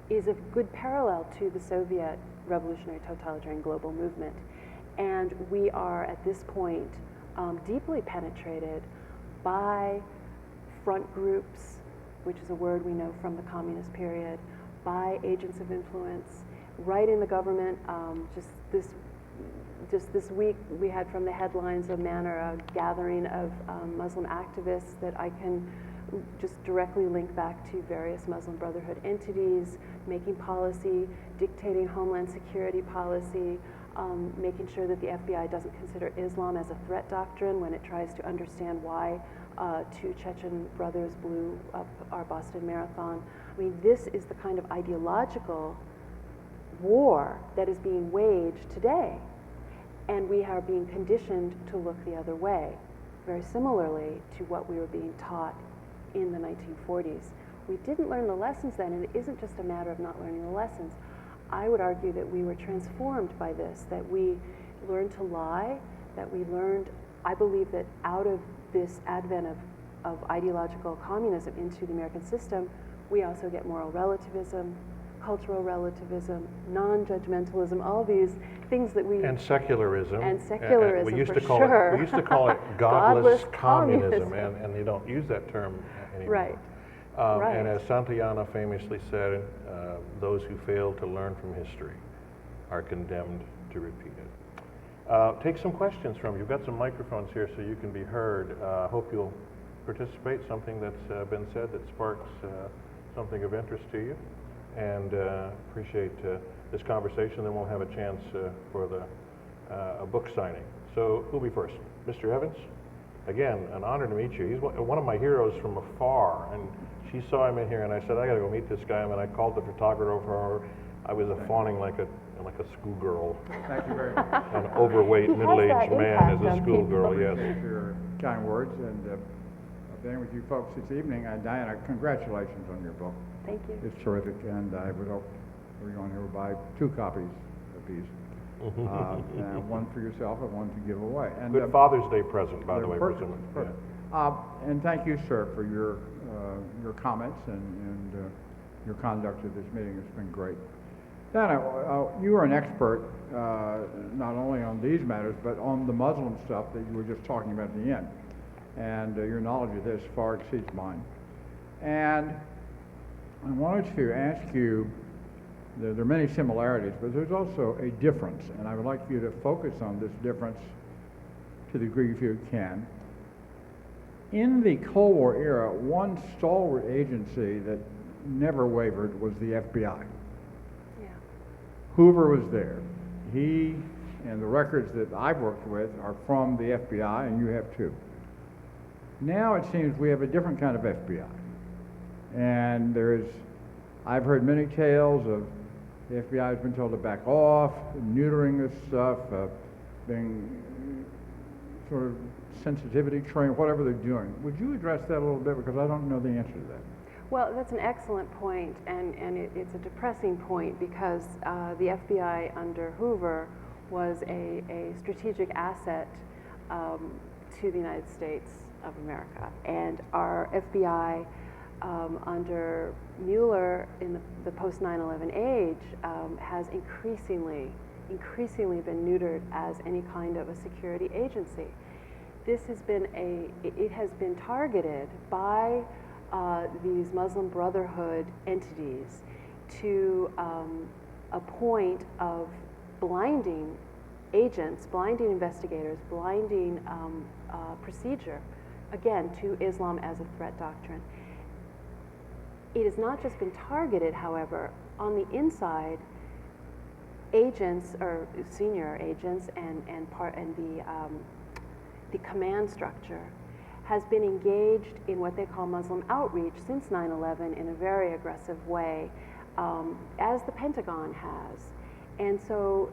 is a good parallel to the Soviet revolutionary, totalitarian global movement. And we are, at this point, deeply penetrated by front groups, which is a word we know from the communist period, by agents of influence, right in the government. Just this week, we had from the headlines a gathering of Muslim activists that I can just directly link back to various Muslim Brotherhood entities, making policy, dictating Homeland Security policy, making sure that the FBI doesn't consider Islam as a threat doctrine when it tries to understand why two Chechen brothers blew up our Boston Marathon. I mean, this is the kind of ideological war that is being waged today. And we are being conditioned to look the other way, very similarly to what we were being taught in the 1940s. We didn't learn the lessons then, and it isn't just a matter of not learning the lessons. I would argue that we were transformed by this, that we learned to lie, that we learned, I believe that out of this advent of ideological communism into the American system, we also get moral relativism, cultural relativism, non-judgmentalism, all these things that we... And secularism. And secularism, we used for to call sure. it, we used to call it godless, Godless communism, communism. and they don't use that term anymore. Right. Right. And as Santayana famously said, those who fail to learn from history are condemned to repeat it. Take some questions from you. You've got some microphones here so you can be heard. Hope you'll participate, something that's been said that sparks something of interest to you. And appreciate this conversation. Then we'll have a chance for a book signing. So who'll be first? Mr. Evans? Again, an honor to meet you. He's one of my heroes from afar. And she saw him in here, and I said, I got to go meet this guy. And I called the photographer over. I was fawning like a schoolgirl. Thank you very much. An overweight, He has middle-aged that man impact as a on schoolgirl, people. yes. Thank you for your kind words, and being with you folks this evening. Diana, congratulations on your book. Thank you. It's terrific, and I would hope everyone here will buy 2 copies apiece. And one for yourself and one to give away. And Good Father's Day present, by the way, perfect, presumably. perfect. And thank you, sir, for your comments and your conduct of this meeting. It's been great. Diana, you are an expert not only on these matters, but on the Muslim stuff that you were just talking about at the end. And your knowledge of this far exceeds mine. And I wanted to ask you, there are many similarities, but there's also a difference, and I would like you to focus on this difference to the degree you can. In the Cold War era, one stalwart agency that never wavered was the FBI. Yeah. Hoover was there. He and the records that I've worked with are from the FBI, and you have too. Now it seems we have a different kind of FBI. And I've heard many tales of the FBI has been told to back off, neutering this stuff, being sort of sensitivity trained, whatever they're doing. Would you address that a little bit, because I don't know the answer to that. Well, that's an excellent point, and it's a depressing point because the FBI under Hoover was a strategic asset to the United States of America. And our FBI under Mueller in the post 9/11 age has increasingly been neutered as any kind of a security agency. This has been it has been targeted by these Muslim Brotherhood entities to a point of blinding agents, blinding investigators, blinding procedure, again, to Islam as a threat doctrine. It has not just been targeted, however, on the inside, agents or senior agents and the command structure has been engaged in what they call Muslim outreach since 9/11 in a very aggressive way, as the Pentagon has. And so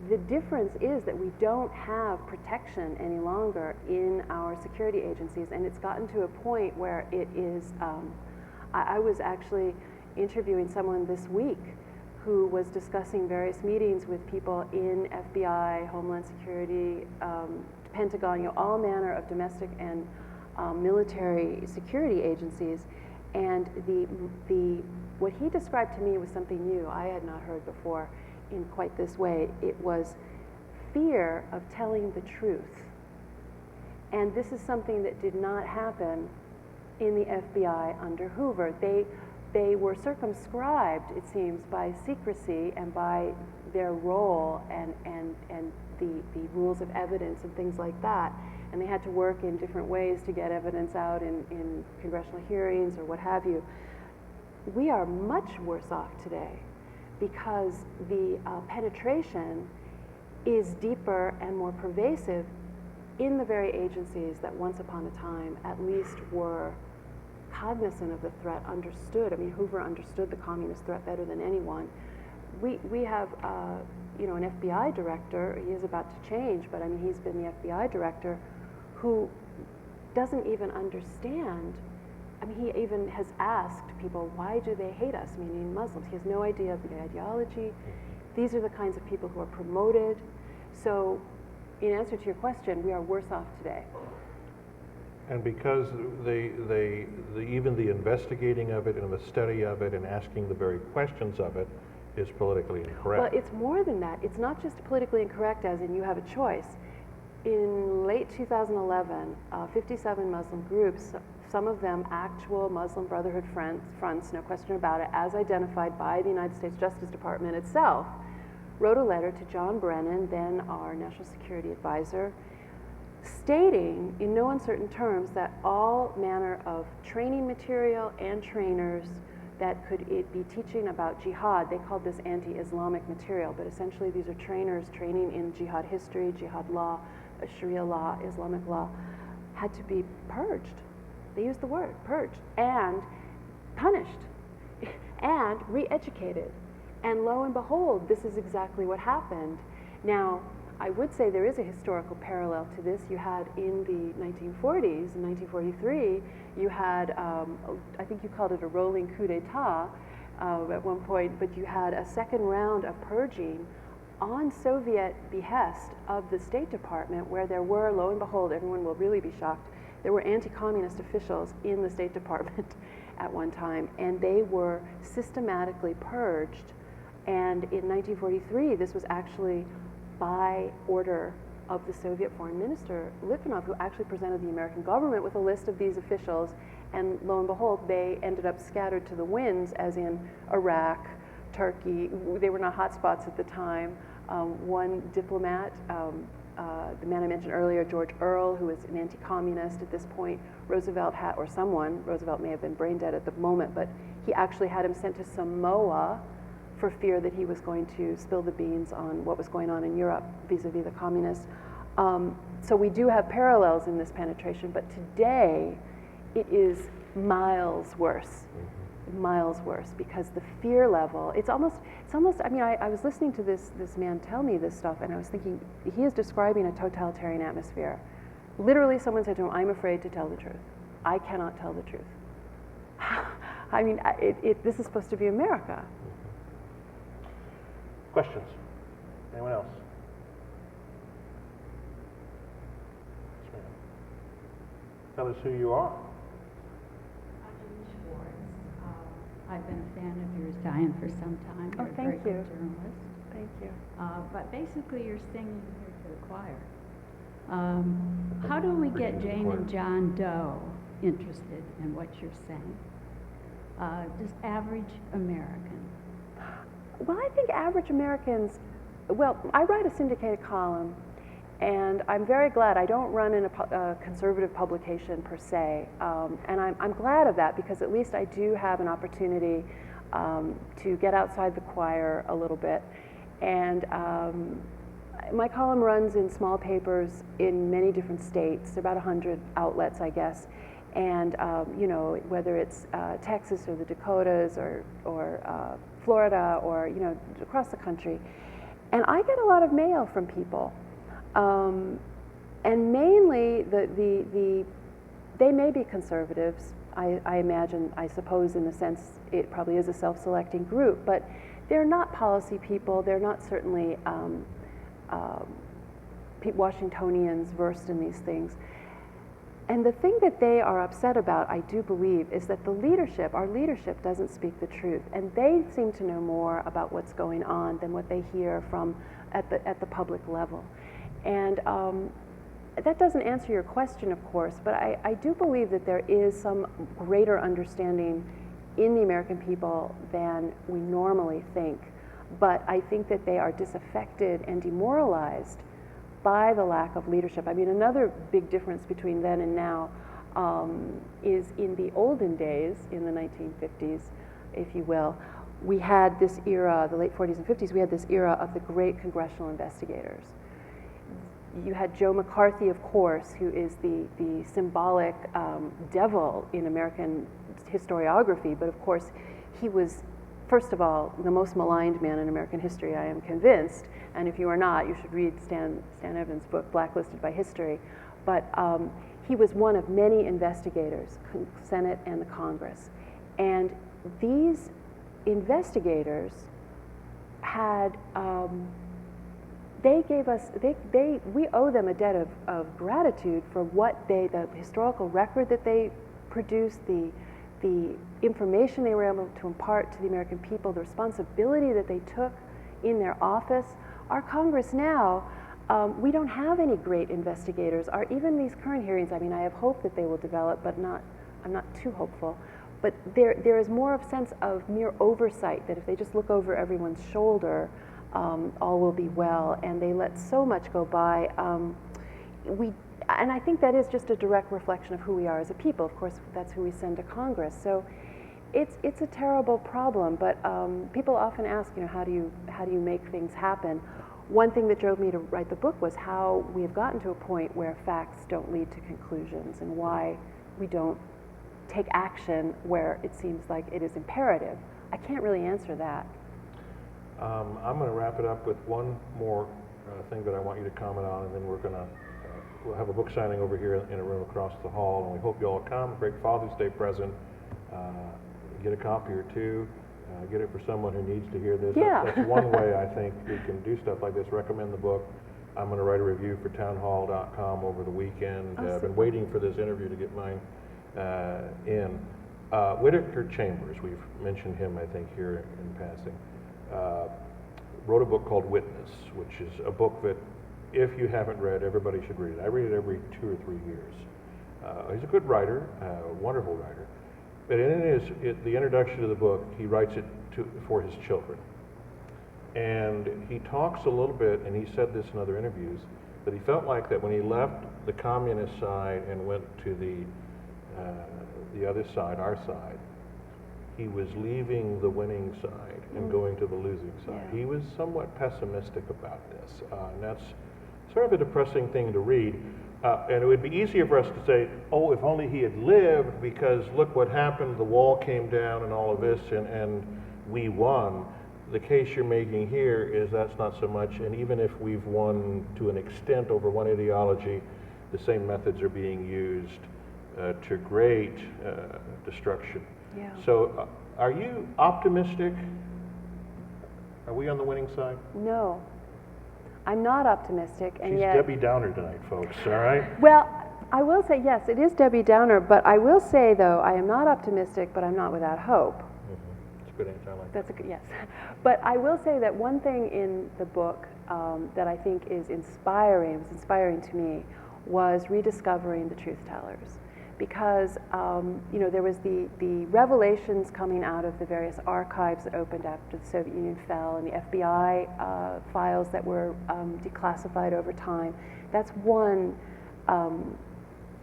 the difference is that we don't have protection any longer in our security agencies, and it's gotten to a point where it is, I was actually interviewing someone this week who was discussing various meetings with people in FBI, Homeland Security, Pentagon, all manner of domestic and military security agencies, and what he described to me was something new I had not heard before in quite this way. It was fear of telling the truth, and this is something that did not happen in the FBI under Hoover. They were circumscribed, it seems, by secrecy and by their role and the rules of evidence and things like that. And they had to work in different ways to get evidence out in congressional hearings or what have you. We are much worse off today because the penetration is deeper and more pervasive in the very agencies that once upon a time at least were cognizant of the threat, understood. I mean, Hoover understood the communist threat better than anyone. We have an FBI director. He is about to change, but I mean, he's been the FBI director who doesn't even understand. I mean, he even has asked people, why do they hate us, meaning Muslims? He has no idea of the ideology. These are the kinds of people who are promoted. So in answer to your question, we are worse off today. And because even the investigating of it and the study of it and asking the very questions of it is politically incorrect. Well, it's more than that. It's not just politically incorrect as in you have a choice. In late 2011, 57 Muslim groups, some of them actual Muslim Brotherhood fronts, no question about it, as identified by the United States Justice Department itself, wrote a letter to John Brennan, then our National Security Advisor, stating in no uncertain terms that all manner of training material and trainers that could be teaching about jihad, they called this anti-Islamic material, but essentially these are trainers training in jihad history, jihad law, Sharia law, Islamic law, had to be purged. They used the word purged and punished and re-educated. And lo and behold, this is exactly what happened. Now, I would say there is a historical parallel to this. You had in the 1940s, in 1943, you had, I think you called it a rolling coup d'etat at one point, but you had a second round of purging on Soviet behest of the State Department, where there were, lo and behold, everyone will really be shocked, there were anti-communist officials in the State Department at one time, and they were systematically purged. And in 1943, this was actually by order of the Soviet Foreign Minister, Litvinov, who actually presented the American government with a list of these officials, and lo and behold, they ended up scattered to the winds, as in Iraq, Turkey. They were not hotspots at the time. One diplomat, the man I mentioned earlier, George Earle, who was an anti-communist at this point, Roosevelt may have been brain dead at the moment, but he actually had him sent to Samoa for fear that he was going to spill the beans on what was going on in Europe vis-a-vis the communists. So we do have parallels in this penetration, but today it is miles worse, because the fear level, it's almost, I mean, I was listening to this man tell me this stuff, and I was thinking, he is describing a totalitarian atmosphere. Literally, someone said to him, I'm afraid to tell the truth. I cannot tell the truth. I mean, this is supposed to be America. Questions? Anyone else? Yes, ma'am. Tell us who you are. I've been a fan of yours, Diane, for some time. Oh, You're a thank very you. good journalist. Thank you. But basically, you're singing here to the choir. How do we get Jane and John Doe interested in what you're saying? Just average American. Well, I think average Americans, well, I write a syndicated column, and I'm very glad I don't run in a conservative publication per se, and I'm glad of that because at least I do have an opportunity to get outside the choir a little bit. And my column runs in small papers in many different states, about 100 outlets, I guess. And you know, whether it's Texas or the Dakotas or Florida or across the country, and I get a lot of mail from people, and mainly they may be conservatives. I imagine, I suppose, in the sense it probably is a self-selecting group, but they're not policy people. They're not certainly Washingtonians versed in these things. And the thing that they are upset about, I do believe, is that the leadership, our leadership, doesn't speak the truth, and they seem to know more about what's going on than what they hear from at the public level. And that doesn't answer your question, of course, but I do believe that there is some greater understanding in the American people than we normally think. But I think that they are disaffected and demoralized by the lack of leadership. I mean, another big difference between then and now is in the olden days, in the 1950s, if you will, we had this era, the late 40s and 50s, we had this era of the great congressional investigators. You had Joe McCarthy, of course, who is the symbolic devil in American historiography, but of course, he was, first of all, the most maligned man in American history, I am convinced. And if you are not, you should read Stan Evans' book, Blacklisted by History. But he was one of many investigators, Senate and the Congress. And these investigators had, they gave us, we owe them a debt of gratitude for what the historical record that they produced, the information they were able to impart to the American people, the responsibility that they took in their office. Our Congress now, we don't have any great investigators. Even these current hearings, I mean, I have hope that they will develop, but I'm not too hopeful. But there is more of a sense of mere oversight, that if they just look over everyone's shoulder, all will be well, and they let so much go by. And I think that is just a direct reflection of who we are as a people. Of course, that's who we send to Congress. So it's a terrible problem, but people often ask, how do you make things happen? One thing that drove me to write the book was how we have gotten to a point where facts don't lead to conclusions, and why we don't take action where it seems like it is imperative. I can't really answer that. I'm going to wrap it up with one more thing that I want you to comment on, and then we'll have a book signing over here in a room across the hall, and we hope you all come. Great Father's Day present. Get a copy or two. Get it for someone who needs to hear this. Yeah. That's one way I think we can do stuff like this. Recommend the book. I'm going to write a review for townhall.com over the weekend. I've been waiting for this interview to get mine in. Whittaker Chambers, we've mentioned him, I think, here in passing, wrote a book called Witness, which is a book that, if you haven't read, everybody should read it. I read it every 2 or 3 years. He's a good writer, a wonderful writer. But in the introduction to the book, he writes it for his children. And he talks a little bit, and he said this in other interviews, that he felt like that when he left the communist side and went to the other side, our side, he was leaving the winning side and going to the losing side. Yeah. He was somewhat pessimistic about this, and that's sort of a depressing thing to read. And it would be easier for us to say, oh, if only he had lived, because look what happened, the wall came down and all of this, and we won. The case you're making here is that's not so much, and even if we've won to an extent over one ideology, the same methods are being used to great destruction Yeah. So are you optimistic? Are we on the winning side? No, I'm not optimistic, and She's yet. Debbie Downer tonight, folks, all right? Well, I will say, yes, it is Debbie Downer, but I will say, though, I am not optimistic, but I'm not without hope. It's a good answer, I like that. That's a good, yes. But I will say that one thing in the book that I think is inspiring, was inspiring to me, was rediscovering the truth tellers. Because, you know, there was the revelations coming out of the various archives that opened after the Soviet Union fell, and the FBI files that were declassified over time. That's one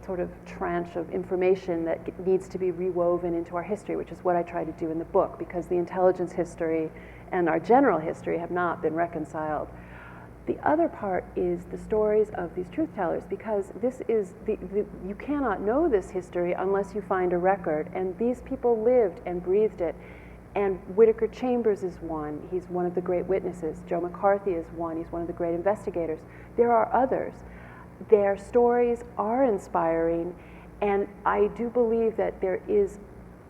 sort of tranche of information that needs to be rewoven into our history, which is what I try to do in the book, because the intelligence history and our general history have not been reconciled. The other part is the stories of these truth tellers, because this is you cannot know this history unless you find a record, and these people lived and breathed it. And Whittaker Chambers is one. He's one of the great witnesses. Joe McCarthy is one. He's one of the great investigators. There are others. Their stories are inspiring, and I do believe that there is,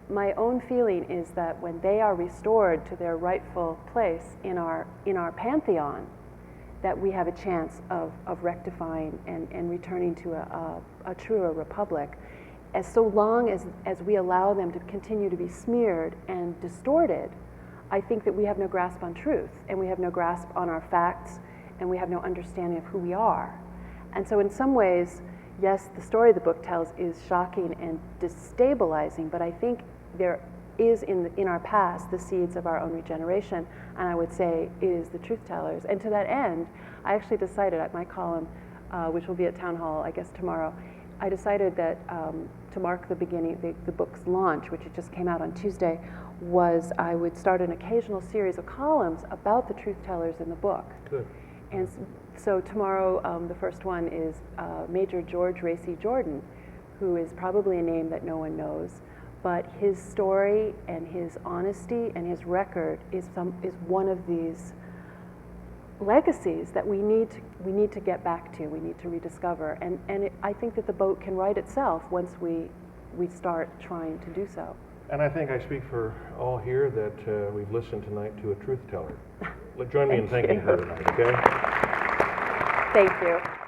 my own feeling is that when they are restored to their rightful place in our pantheon, that we have a chance of rectifying and returning to a truer republic. As so long as we allow them to continue to be smeared and distorted, I think that we have no grasp on truth, and we have no grasp on our facts, and we have no understanding of who we are. And so in some ways, yes, the story the book tells is shocking and destabilizing, but I think there is in our past the seeds of our own regeneration, and I would say it is the truth tellers. And to that end, I actually decided at my column, which will be at Town Hall, I guess tomorrow, I decided that to mark the beginning, the book's launch, which it just came out on Tuesday, was I would start an occasional series of columns about the truth tellers in the book. Good. And so tomorrow, the first one is Major George Racy Jordan, who is probably a name that no one knows, but his story and his honesty and his record is one of these legacies that we need to get back to, we need to rediscover. And I think that the boat can right itself once we start trying to do so. And I think I speak for all here that we've listened tonight to a truth teller. Join me in Thank thanking you. her tonight, okay? Thank you.